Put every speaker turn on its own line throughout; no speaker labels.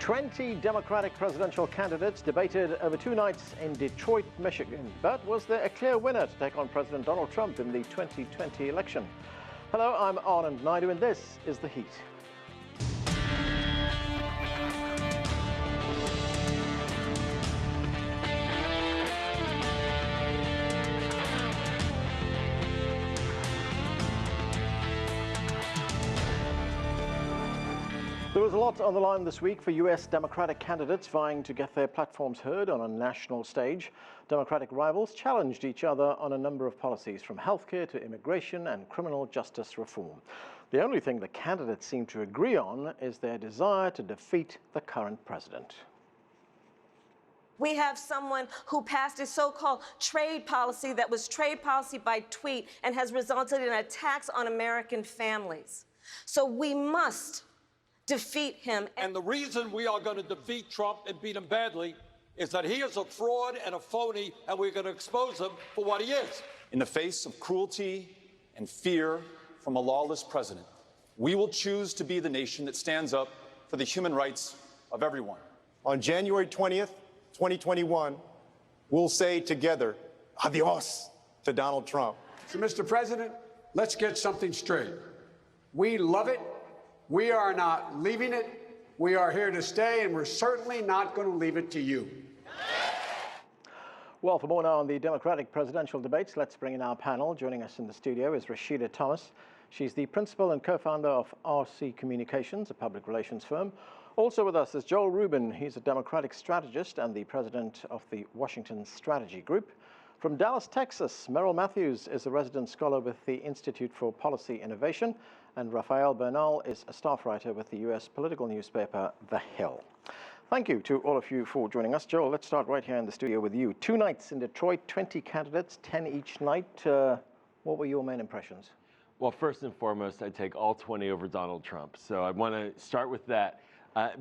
20 Democratic presidential candidates debated over 2 nights in Detroit, Michigan. But was there a clear winner to take on President Donald Trump in the 2020 election? Hello, I'm Anand Naidu, and this is The Heat. There was a lot on the line this week for U.S. Democratic candidates vying to get their platforms heard on a national stage. Democratic rivals challenged each other on a number of policies, from healthcare to immigration and criminal justice reform. The only thing the candidates seem to agree on is their desire to defeat the current president.
We have someone who passed a so-called trade policy that was trade policy by tweet and has resulted in attacks on American families. So we must defeat him.
And the reason we are going to defeat Trump and beat him badly is that he is a fraud and a phony, and we're going to expose him for what he is.
In the face of cruelty and fear from a lawless president, we will choose to be the nation that stands up for the human rights of everyone.
On January 20th, 2021, we'll say together, adios to Donald Trump.
So, Mr. President, let's get something straight. We love it. We are not leaving it. We are here to stay, and we're certainly not going to leave it to you.
Well, for more now on the Democratic presidential debates, let's bring in our panel. Joining us in the studio is Rasheeda Thomas. She's the principal and co-founder of RC Communications, a public relations firm. Also with us is Joel Rubin. He's a Democratic strategist and the president of the Washington Strategy Group. From Dallas, Texas, Merrill Matthews is a resident scholar with the Institute for Policy Innovation, and Rafael Bernal is a staff writer with the U.S. political newspaper The Hill. Thank you to all of you for joining us. Joel, let's start right here in the studio with you. 2 nights in Detroit, 20 candidates, 10 each night. What were your main impressions?
Well, first and foremost, I take all 20 over Donald Trump. So I want to start with that.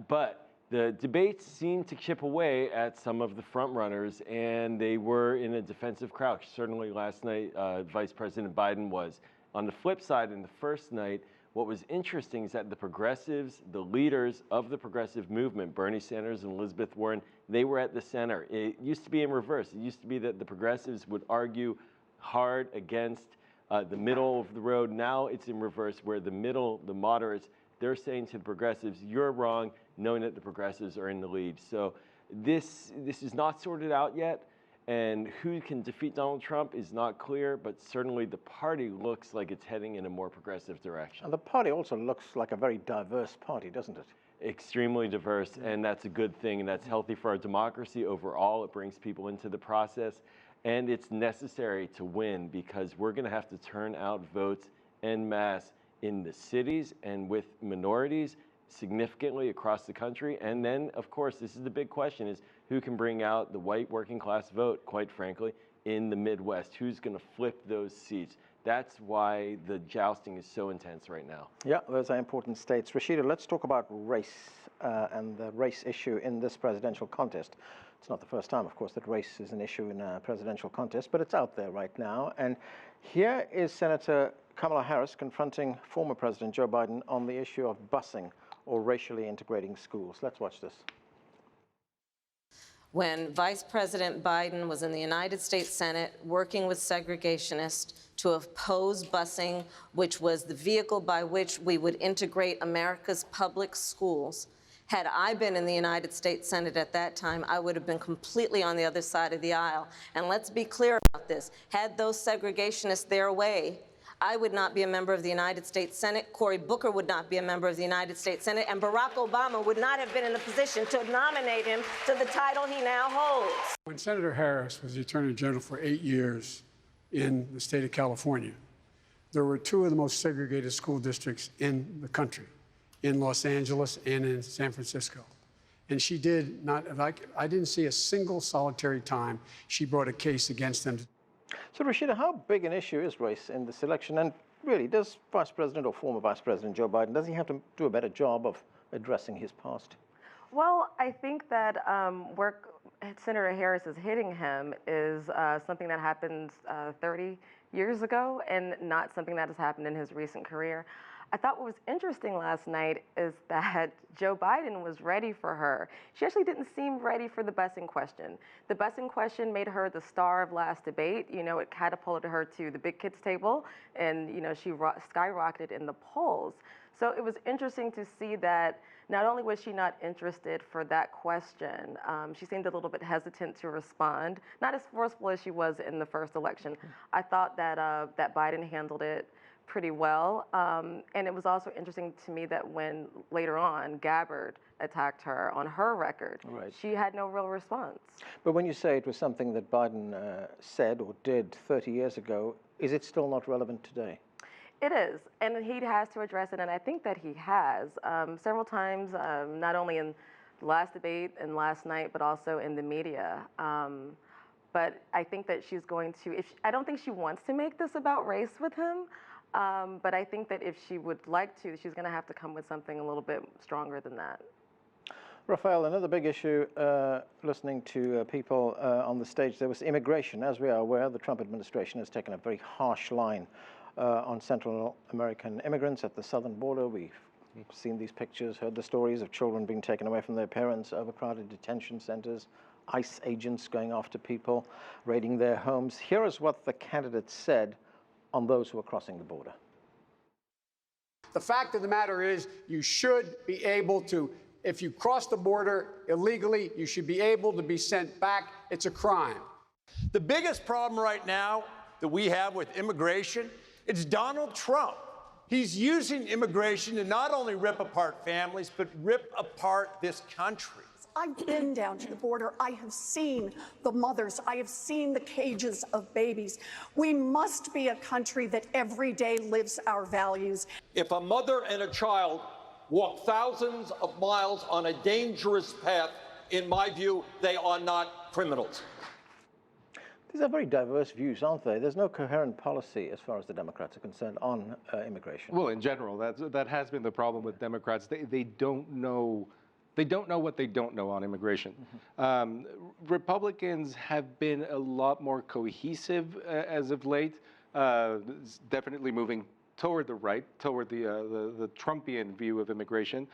But the debates seemed to chip away at some of the frontrunners, and they were in a defensive crouch. Certainly last night, Vice President Biden was. On the flip side, in the first night, what was interesting is that the progressives, the leaders of the progressive movement, Bernie Sanders and Elizabeth Warren, they were at the center. It used to be in reverse. It used to be that the progressives would argue hard against the middle of the road. Now it's in reverse, where the middle, the moderates, they're saying to the progressives, you're wrong, knowing that the progressives are in the lead. So this is not sorted out yet. And who can defeat Donald Trump is not clear, but certainly the party looks like it's heading in a more progressive direction.
And the party also looks like a very diverse party, doesn't it?
Extremely diverse, and that's a good thing, and that's healthy for our democracy overall. It brings people into the process, and it's necessary to win, because we're going to have to turn out votes en masse in the cities and with minorities significantly across the country. And then, of course, this is the big question, is who can bring out the white working class vote, quite frankly, in the Midwest? Who's going to flip those seats? That's why the jousting is so intense right now. Yeah,
those are important states. Rasheeda, let's talk about race and the race issue in this presidential contest. It's not the first time, of course, that race is an issue in a presidential contest, but it's out there right now. And here is Senator Kamala Harris confronting former President Joe Biden on the issue of busing or racially integrating schools. Let's watch this.
When Vice President Biden was in the United States Senate working with segregationists to oppose busing, which was the vehicle by which we would integrate America's public schools, had I been in the United States Senate at that time, I would have been completely on the other side of the aisle. And let's be clear about this. Had those segregationists their way, I would not be a member of the United States Senate, Cory Booker would not be a member of the United States Senate, and Barack Obama would not have been in a position to nominate him to the title he now holds.
When Senator Harris was the Attorney General for 8 years in the state of California, there were 2 of the most segregated school districts in the country, in Los Angeles and in San Francisco. And she did not, I didn't see a single solitary time she brought a case against them.
So, Rasheeda, how big an issue is race in this election? And really, does Vice President or former Vice President Joe Biden, does he have to do a better job of addressing his past?
Well, I think that where Senator Harris is hitting him is something that happened 30 years ago and not something that has happened in his recent career. I thought what was interesting last night is that Joe Biden was ready for her. She actually didn't seem ready for the busing question. The busing question made her the star of last debate. You know, it catapulted her to the big kids table, and you know, she skyrocketed in the polls. So it was interesting to see that not only was she not interested for that question, she seemed a little bit hesitant to respond, not as forceful as she was in the first election. I thought that that Biden handled it pretty well. And it was also interesting to me that when later on Gabbard attacked her on her record, she had no real response.
But when you say it was something that Biden said or did 30 years ago, is it still not relevant today?
It is, and he has to address it, and I think that he has several times, not only in the last debate and last night, but also in the media. But I think that she's going to, I don't think she wants to make this about race with him, but I think that if she would like to, she's going to have to come with something a little bit stronger than that.
Rafael, another big issue, listening to people on the stage, there was immigration. As we are aware, the Trump administration has taken a very harsh line on Central American immigrants at the southern border. We've seen these pictures, heard the stories of children being taken away from their parents, overcrowded detention centers, ICE agents going after people, raiding their homes. Here is what the candidate said on those who are crossing the border.
The fact of the matter is, you should be able to, if you cross the border illegally, you should be able to be sent back. It's a crime.
The biggest problem right now that we have with immigration, it's Donald Trump. He's using immigration to not only rip apart families, but rip apart this country.
I've been down to the border. I have seen the mothers. I have seen the cages of babies. We must be a country that every day lives our values.
If a mother and a child walk thousands of miles on a dangerous path, in my view, they are not criminals.
These are very diverse views, aren't they? There's no coherent policy as far as the Democrats are concerned on immigration.
Well, in general, that has been the problem with Democrats. They don't know. They don't know what they don't know on immigration. Republicans have been a lot more cohesive as of late, definitely moving toward the right, toward the Trumpian view of immigration.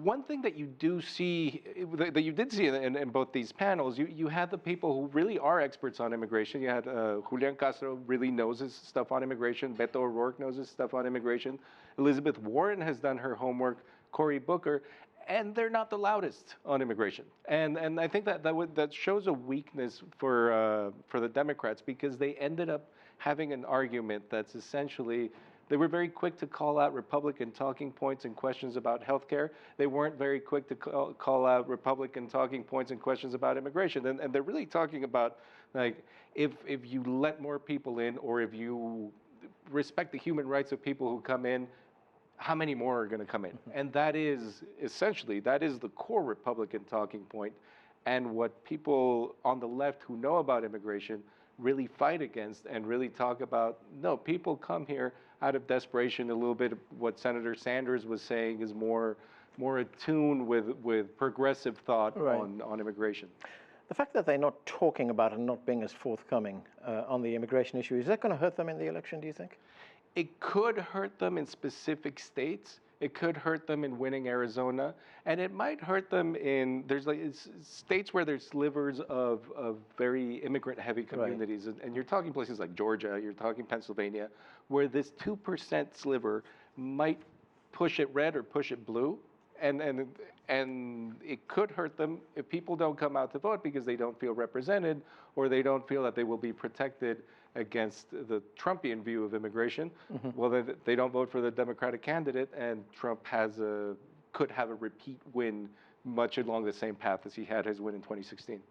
One thing that you do see, that you did see in both these panels, you had the people who really are experts on immigration. You had Julian Castro really knows his stuff on immigration. Beto O'Rourke knows his stuff on immigration. Elizabeth Warren has done her homework. Cory Booker. And they're not the loudest on immigration, and I think that shows a weakness for the Democrats, because they ended up having an argument that's essentially, they were very quick to call out Republican talking points and questions about health care. They weren't very quick to call out Republican talking points and questions about immigration, and they're really talking about, like, if you let more people in, or if you respect the human rights of people who come in, how many more are going to come in? And that is essentially, that is the core Republican talking point, and what people on the left who know about immigration really fight against and really talk about. No, people come here out of desperation. A little bit of what Senator Sanders was saying is more attuned with progressive thought on immigration.
The fact that they're not talking about it and not being as forthcoming on the immigration issue, is that going to hurt them in the election, do you think?
It could hurt them in specific states. It could hurt them in winning Arizona, and it might hurt them in states where there's slivers of very immigrant-heavy communities, and you're talking places like Georgia, you're talking Pennsylvania, where this 2% sliver might push it red or push it blue, and it could hurt them if people don't come out to vote because they don't feel represented, or they don't feel that they will be protected against the Trumpian view of immigration. Well, they don't vote for the Democratic candidate, and Trump could have a repeat win much along the same path as he had his win in 2016.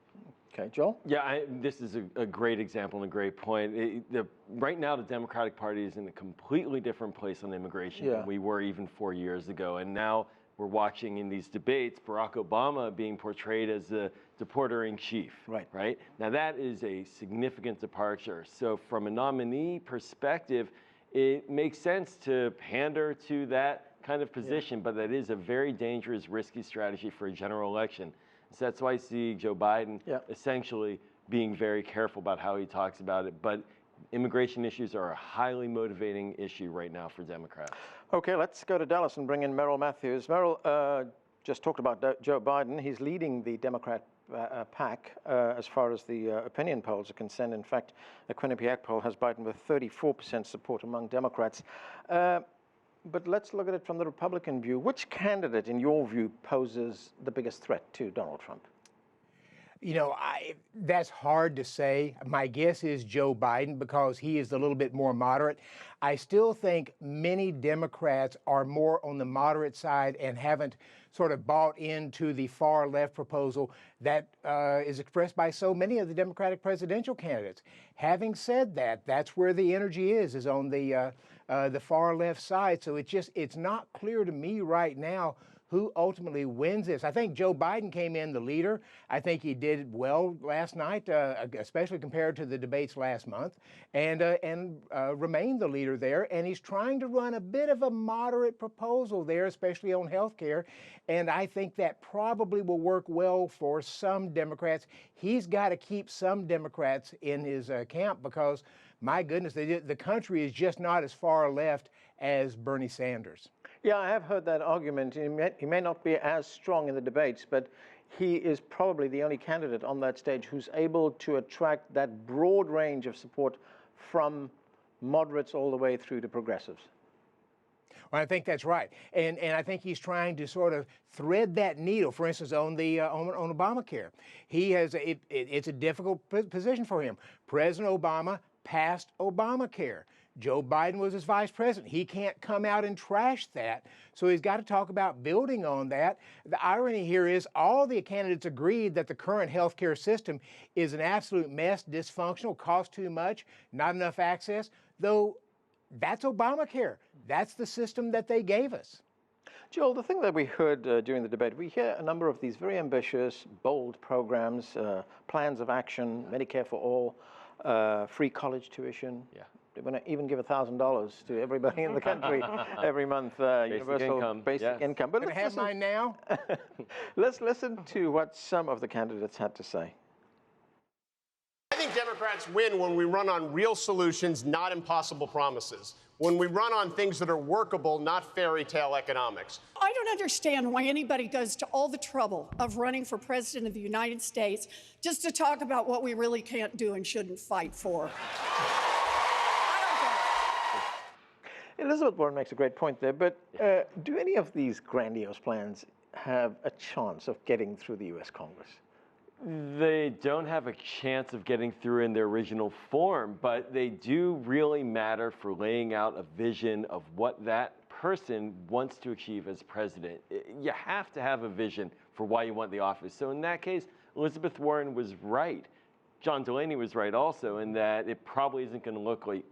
Okay, Joel?
Yeah, this is a great example and a great point. Right now, the Democratic Party is in a completely different place on immigration than we were even 4 years ago. And now we're watching in these debates Barack Obama being portrayed as the deporter-in-chief. Right? Now, that is a significant departure. So from a nominee perspective, it makes sense to pander to that kind of position, but that is a very dangerous, risky strategy for a general election. So that's why I see Joe Biden essentially being very careful about how he talks about it. But Immigration issues are a highly motivating issue right now for Democrats.
Okay, let's go to Dallas and bring in Merrill Matthews. Merrill, just talked about Joe Biden. He's leading the Democrat pack as far as the opinion polls are concerned. In fact, a Quinnipiac poll has Biden with 34% support among Democrats. But let's look at it from the Republican view. Which candidate, in your view, poses the biggest threat to Donald Trump?
You know, that's hard to say. My guess is Joe Biden because he is a little bit more moderate. I still think many Democrats are more on the moderate side and haven't sort of bought into the far left proposal that is expressed by so many of the Democratic presidential candidates. Having said that, that's where the energy is on the far left side. So it's not clear to me right now who ultimately wins this. I think Joe Biden came in the leader. I think he did well last night, especially compared to the debates last month, and remained the leader there. And he's trying to run a bit of a moderate proposal there, especially on health care. And I think that probably will work well for some Democrats. He's got to keep some Democrats in his camp because, my goodness, the country is just not as far left as Bernie Sanders.
Yeah, I have heard that argument. He may not be as strong in the debates, but he is probably the only candidate on that stage who's able to attract that broad range of support from moderates all the way through to progressives.
Well, I think that's right, and I think he's trying to sort of thread that needle. For instance, on Obamacare, it's a difficult position for him. President Obama passed Obamacare. Joe Biden was his vice president. He can't come out and trash that. So he's got to talk about building on that. The irony here is all the candidates agreed that the current health care system is an absolute mess, dysfunctional, costs too much, not enough access, though that's Obamacare. That's the system that they gave us.
Joel, the thing that we heard during the debate, we hear a number of these very ambitious, bold programs, plans of action, Medicare for all, free college tuition. Yeah. They're going to even give $1,000 to everybody in the country every month, universal basic income. But
let's have mine now.
Let's listen to what some of the candidates had to say.
I think Democrats win when we run on real solutions, not impossible promises. When we run on things that are workable, not fairy tale economics.
I don't understand why anybody goes to all the trouble of running for president of the United States just to talk about what we really can't do and shouldn't fight for.
Elizabeth Warren makes a great point there, but do any of these grandiose plans have a chance of getting through the U.S. Congress?
They don't have a chance of getting through in their original form, but they do really matter for laying out a vision of what that person wants to achieve as president. You have to have a vision for why you want the office. So in that case, Elizabeth Warren was right. John Delaney was right also in that it probably isn't going to look like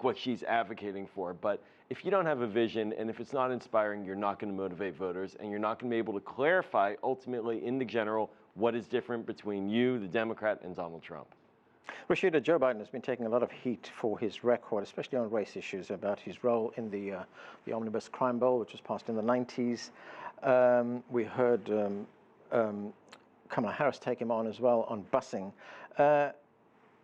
what she's advocating for. But if you don't have a vision and if it's not inspiring, you're not going to motivate voters and you're not going to be able to clarify ultimately in the general what is different between you, the Democrat, and Donald Trump.
Rasheeda, Joe Biden has been taking a lot of heat for his record, especially on race issues, about his role in the Omnibus Crime Bill, which was passed in the 90s. We heard Kamala Harris take him on as well on busing.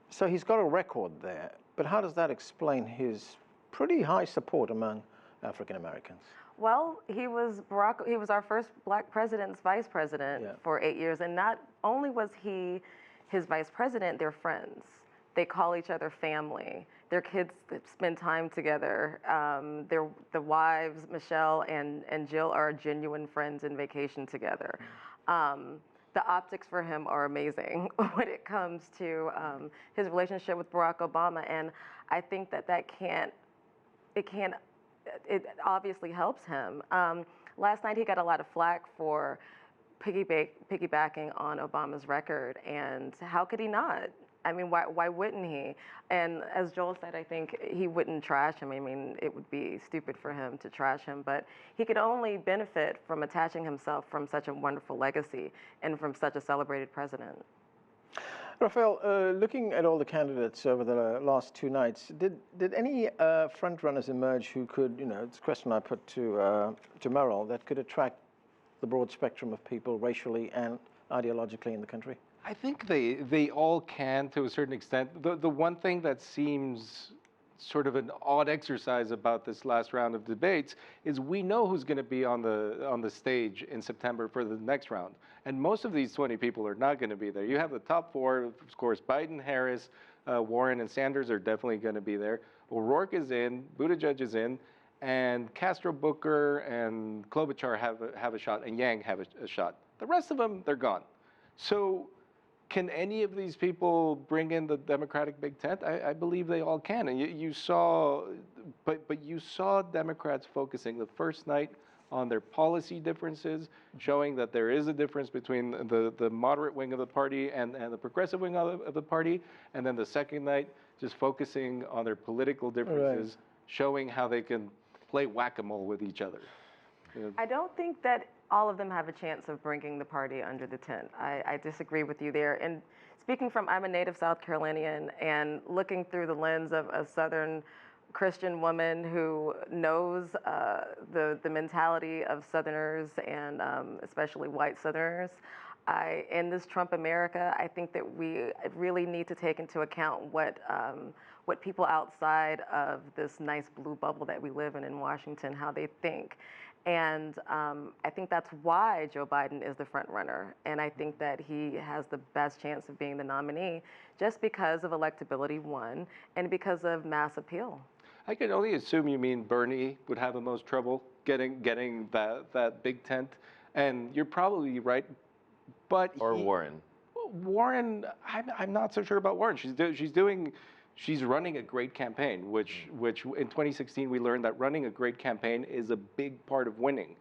So he's got a record there. But how does that explain his pretty high support among African Americans?
Well, he was our first black president's vice president for 8 years. And not only was he his vice president, they're friends. They call each other family. Their kids spend time together. The wives, Michelle and Jill, are genuine friends and vacation together. The optics for him are amazing when it comes to his relationship with Barack Obama. And I think it obviously helps him. Last night he got a lot of flack for piggybacking on Obama's record, and how could he not? I mean, why wouldn't he? And as Joel said, I think he wouldn't trash him. I mean, it would be stupid for him to trash him, but he could only benefit from attaching himself from such a wonderful legacy and from such a celebrated president.
Rafael, looking at all the candidates over the last two nights, did any front runners emerge who could, it's a question I put to Merrill, that could attract the broad spectrum of people racially and ideologically in the country?
I think they all can to a certain extent. The one thing that seems sort of an odd exercise about this last round of debates is we know who's going to be on the stage in September for the next round, and most of these 20 people are not going to be there. You have the top four, of course. Biden, Harris, Warren, and Sanders are definitely going to be there. O'Rourke is in, Buttigieg is in, and Castro, Booker, and Klobuchar have a shot, and Yang have a shot. The rest of them, they're gone. So can any of these people bring in the Democratic Big Tent? I believe they all can. And you saw, but you saw Democrats focusing the first night on their policy differences, showing that there is a difference between the moderate wing of the party and the progressive wing of the party. And then the second night, just focusing on their political differences, showing how they can play whack-a-mole with each other.
I don't think that all of them have a chance of bringing the party under the tent. I disagree with you there. And speaking from, I'm a native South Carolinian, and looking through the lens of a Southern Christian woman who knows the mentality of Southerners and especially white Southerners, in this Trump America, I think that we really need to take into account what people outside of this nice blue bubble that we live in Washington, how they think. And I think that's why Joe Biden is the front runner. And I think that he has the best chance of being the nominee just because of electability, one, and because of mass appeal.
I can only assume you mean Bernie would have the most trouble getting that big tent. And you're probably right. But
Warren.
Warren, I'm not so sure about Warren. She's running a great campaign, which in 2016 we learned that running a great campaign is a big part of winning,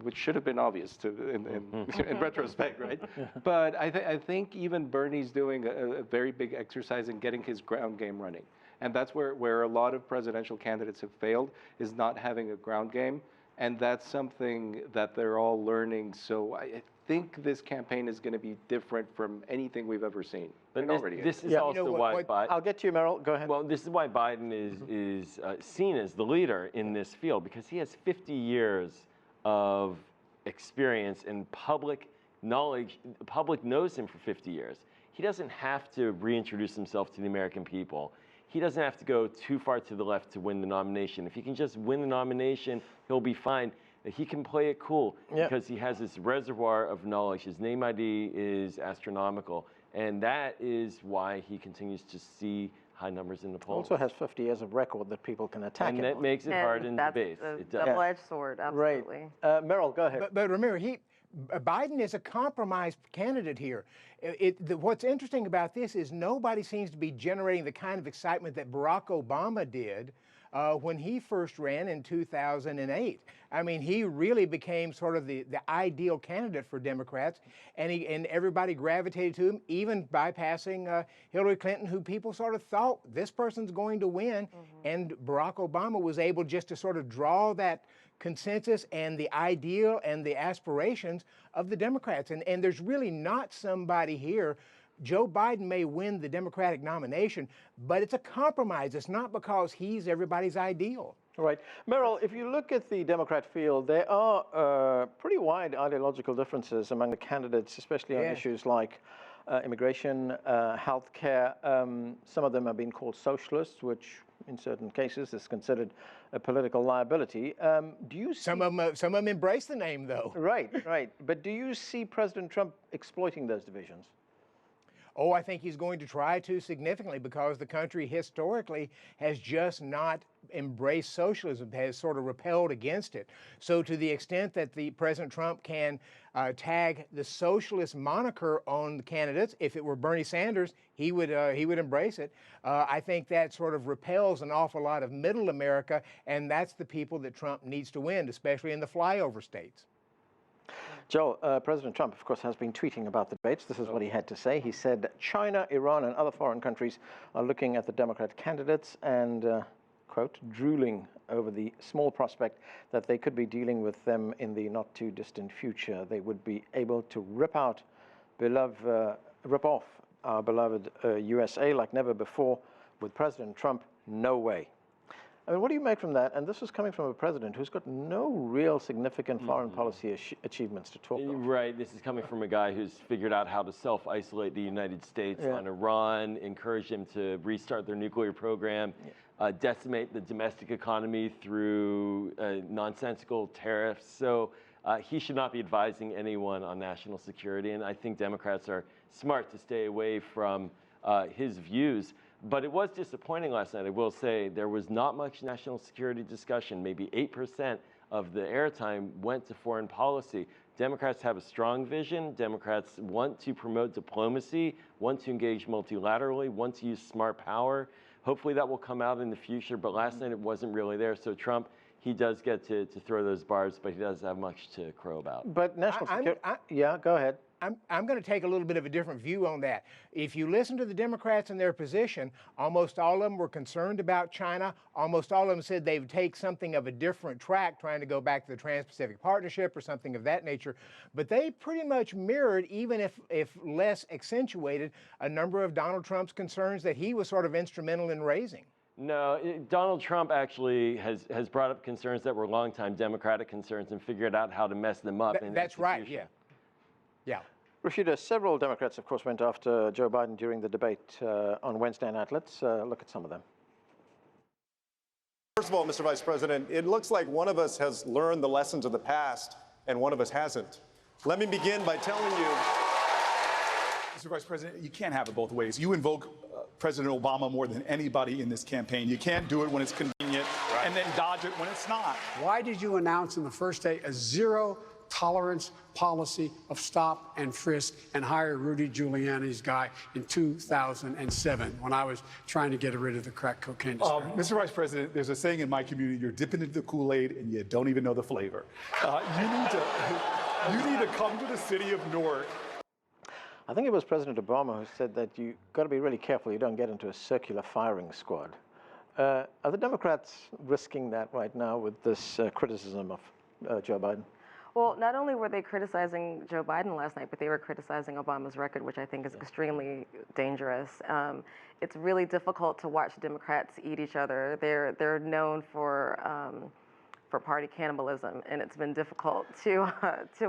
which should have been obvious in retrospect, right? But I think even Bernie's doing a very big exercise in getting his ground game running. And that's where a lot of presidential candidates have failed, is not having a ground game. And that's something that they're all learning. So I think this campaign is going to be different from anything we've ever seen.
But this is also why Biden.
I'll get to you, Merrill. Go ahead.
Well, this is why Biden is seen as the leader in this field, because he has 50 years of experience in public knowledge. The public knows him for 50 years. He doesn't have to reintroduce himself to the American people. He doesn't have to go too far to the left to win the nomination. If he can just win the nomination, he'll be fine. He can play it cool because he has this reservoir of knowledge. His name ID is astronomical, and that is why he continues to see high numbers in the polls.
Also has 50 years of record that people can attack him.
And that makes it hard in debates.
That's a double-edged sword, absolutely.
Right. Merrill, go ahead.
But remember, Biden is a compromised candidate here. What's interesting about this is nobody seems to be generating the kind of excitement that Barack Obama did when he first ran in 2008. I mean, he really became sort of the ideal candidate for Democrats, and everybody gravitated to him, even bypassing Hillary Clinton, who people sort of thought this person's going to win. And Barack Obama was able just to sort of draw that consensus and the ideal and the aspirations of the Democrats. And there's really not somebody here. Joe Biden may win the Democratic nomination, but it's a compromise. It's not because he's everybody's ideal.
Right. Merrill, if you look at the Democrat field, there are pretty wide ideological differences among the candidates, especially on issues like immigration, health care. Some of them have been called socialists, which in certain cases is considered a political liability. Do you see...
Some of them embrace the name, though.
Right, right. But do you see President Trump exploiting those divisions?
Oh, I think he's going to try to significantly, because the country historically has just not embraced socialism, has sort of repelled against it. So to the extent that President Trump can tag the socialist moniker on the candidates, if it were Bernie Sanders, he would embrace it. I think that sort of repels an awful lot of middle America, and that's the people that Trump needs to win, especially in the flyover states.
Joel, President Trump, of course, has been tweeting about the debates. This is what he had to say. He said China, Iran, and other foreign countries are looking at the Democrat candidates and, quote, drooling over the small prospect that they could be dealing with them in the not-too-distant future. They would be able to rip off our beloved USA like never before. With President Trump, no way. I mean, what do you make from that? And this is coming from a president who's got no real significant foreign policy achievements to talk of.
Right. This is coming from a guy who's figured out how to self-isolate the United States on Iran, encourage them to restart their nuclear program, decimate the domestic economy through nonsensical tariffs. So he should not be advising anyone on national security. And I think Democrats are smart to stay away from his views. But it was disappointing last night, I will say. There was not much national security discussion. Maybe 8% of the airtime went to foreign policy. Democrats have a strong vision. Democrats want to promote diplomacy, want to engage multilaterally, want to use smart power. Hopefully that will come out in the future, but last night it wasn't really there. So Trump, he does get to throw those barbs, but he doesn't have much to crow about.
But national security, yeah, go ahead.
I'm going to take a little bit of a different view on that. If you listen to the Democrats and their position, almost all of them were concerned about China. Almost all of them said they would take something of a different track, trying to go back to the Trans-Pacific Partnership or something of that nature. But they pretty much mirrored, even if less accentuated, a number of Donald Trump's concerns that he was sort of instrumental in raising.
No, Donald Trump actually has brought up concerns that were longtime Democratic concerns and figured out how to mess them up.
That's right, yeah. Yeah.
Rasheeda, several Democrats, of course, went after Joe Biden during the debate on Wednesday night. Let's look at some of them.
First of all, Mr. Vice President, it looks like one of us has learned the lessons of the past and one of us hasn't. Let me begin by telling you,
Mr. Vice President, you can't have it both ways. You invoke President Obama more than anybody in this campaign. You can't do it when it's convenient and then dodge it when it's not.
Why did you announce on the first day a zero-tolerance policy of stop and frisk and hire Rudy Giuliani's guy in 2007 when I was trying to get rid of the crack cocaine?
Mr. Vice President, there's a saying in my community, you're dipping into the Kool-Aid and you don't even know the flavor. You need to come to the city of Newark.
I think it was President Obama who said that you've got to be really careful you don't get into a circular firing squad. Are the Democrats risking that right now with this criticism of Joe Biden?
Well, not only were they criticizing Joe Biden last night, but they were criticizing Obama's record, which I think is extremely dangerous. It's really difficult to watch Democrats eat each other. They're known for party cannibalism, and it's been difficult to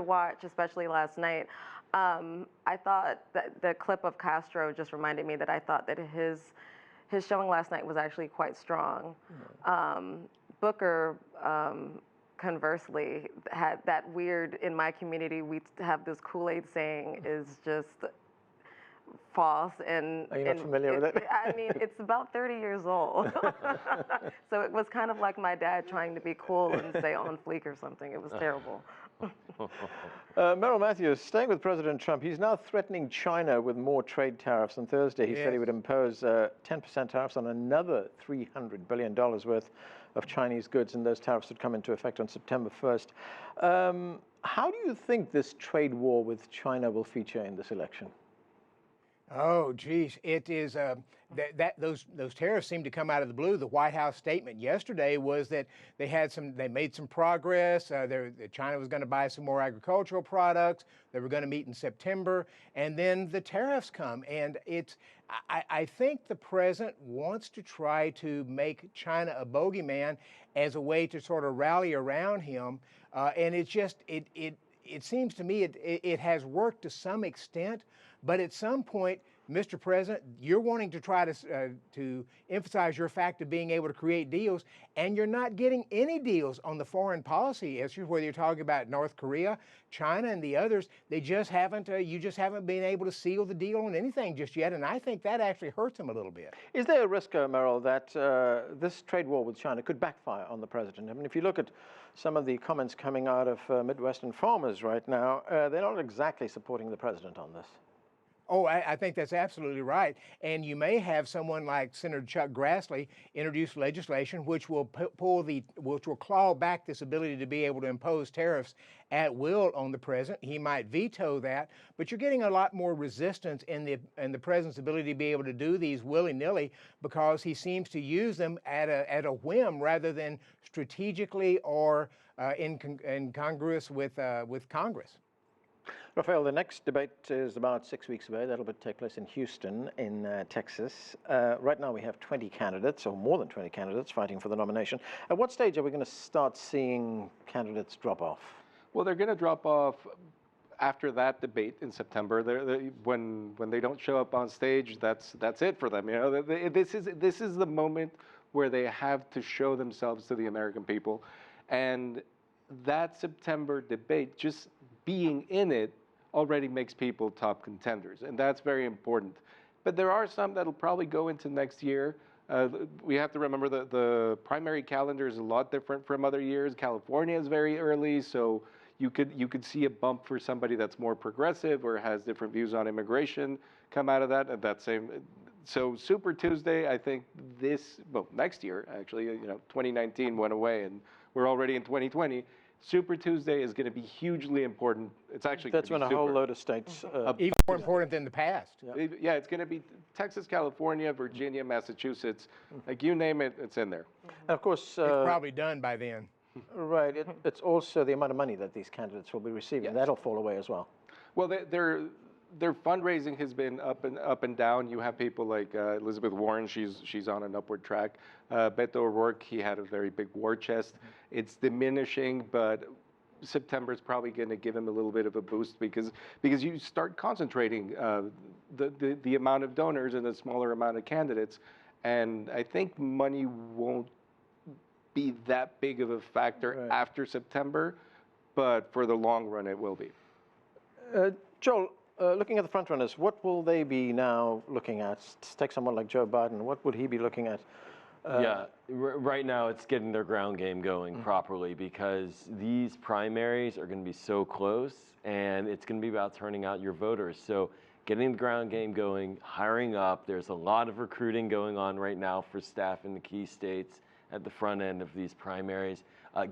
watch, especially last night. I thought that the clip of Castro just reminded me that I thought that his showing last night was actually quite strong. Booker, conversely, had that weird, in my community, we have this Kool-Aid saying is just false. And
are you not familiar with it?
I mean, it's about 30 years old. So it was kind of like my dad trying to be cool and say on fleek or something. It was terrible.
Merrill Matthews, staying with President Trump, he's now threatening China with more trade tariffs. On Thursday, he said he would impose 10% tariffs on another $300 billion worth of Chinese goods, and those tariffs would come into effect on September 1st. How do you think this trade war with China will feature in this election?
Oh, geez, it is those tariffs seem to come out of the blue. The White House statement yesterday was that they made some progress. China was going to buy some more agricultural products. They were going to meet in September, and then the tariffs come. And I think the president wants to try to make China a bogeyman as a way to sort of rally around him. And it seems to me it has worked to some extent. But at some point, Mr. President, you're wanting to try to emphasize your fact of being able to create deals, and you're not getting any deals on the foreign policy issues, whether you're talking about North Korea, China, and the others. They just haven't. You just haven't been able to seal the deal on anything just yet, and I think that actually hurts them a little bit.
Is there a risk, Merrill, that this trade war with China could backfire on the president? I mean, if you look at some of the comments coming out of Midwestern farmers right now, they're not exactly supporting the president on this.
Oh, I think that's absolutely right. And you may have someone like Senator Chuck Grassley introduce legislation which will claw back this ability to be able to impose tariffs at will on the president. He might veto that, but you're getting a lot more resistance in the president's ability to be able to do these willy-nilly because he seems to use them at a whim rather than strategically or incongruous with Congress.
Rafael, the next debate is about 6 weeks away. That'll take place in Houston, in Texas. Right now we have 20 candidates, or more than 20 candidates, fighting for the nomination. At what stage are we going to start seeing candidates drop off?
Well, they're going to drop off after that debate in September. When they don't show up on stage, that's it for them. You know, this is the moment where they have to show themselves to the American people, and that September debate, just being in it, already makes people top contenders, and that's very important. But there are some that'll probably go into next year. We have to remember that the primary calendar is a lot different from other years. California is very early, so you could see a bump for somebody that's more progressive or has different views on immigration come out of that at that same. So Super Tuesday, I think next year actually, 2019 went away and we're already in 2020. Super Tuesday is going to be hugely important. It's actually
that's when a whole load of states
even more important than the past.
Yeah, it's going to be Texas, California, Virginia, Massachusetts, like you name it, it's in there.
And of course,
it's probably done by then.
Right. It's also the amount of money that these candidates will be receiving. Yes. That'll fall away as well.
Well, their fundraising has been up and down. You have people like Elizabeth Warren. She's on an upward track. Beto O'Rourke, he had a very big war chest. It's diminishing, but September is probably going to give him a little bit of a boost because you start concentrating the amount of donors and a smaller amount of candidates, and I think money won't be that big of a factor after September, but for the long run it will be.
Joel, looking at the front runners, what will they be now looking at? Take someone like Joe Biden. What would he be looking at?
Right now it's getting their ground game going properly because these primaries are going to be so close, and it's going to be about turning out your voters. So getting the ground game going, hiring up. There's a lot of recruiting going on right now for staff in the key states at the front end of these primaries,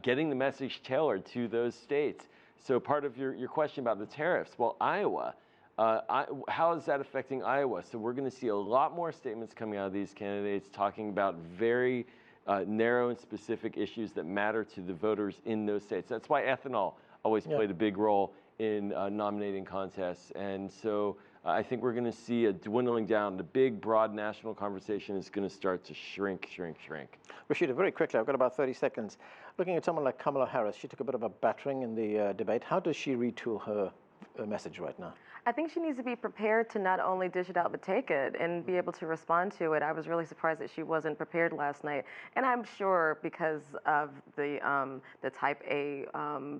getting the message tailored to those states. So part of your question about the tariffs, well, Iowa, how is that affecting Iowa? So we're going to see a lot more statements coming out of these candidates talking about very narrow and specific issues that matter to the voters in those states. That's why ethanol always played a big role in nominating contests. And so I think we're going to see a dwindling down. The big, broad national conversation is going to start to shrink.
Rasheeda, very quickly, I've got about 30 seconds. Looking at someone like Kamala Harris, she took a bit of a battering in the debate. How does she retool her message right now?
I think she needs to be prepared to not only dish it out but take it and be able to respond to it. I was really surprised that she wasn't prepared last night, and I'm sure because of the type A,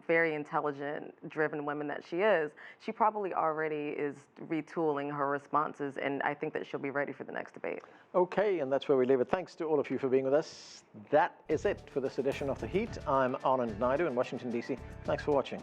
very intelligent, driven woman that she is, she probably already is retooling her responses, and I think that she'll be ready for the next debate.
Okay, and that's where we leave it. Thanks to all of you for being with us. That is it for this edition of The Heat. I'm Anand Naidu in Washington, D.C. Thanks for watching.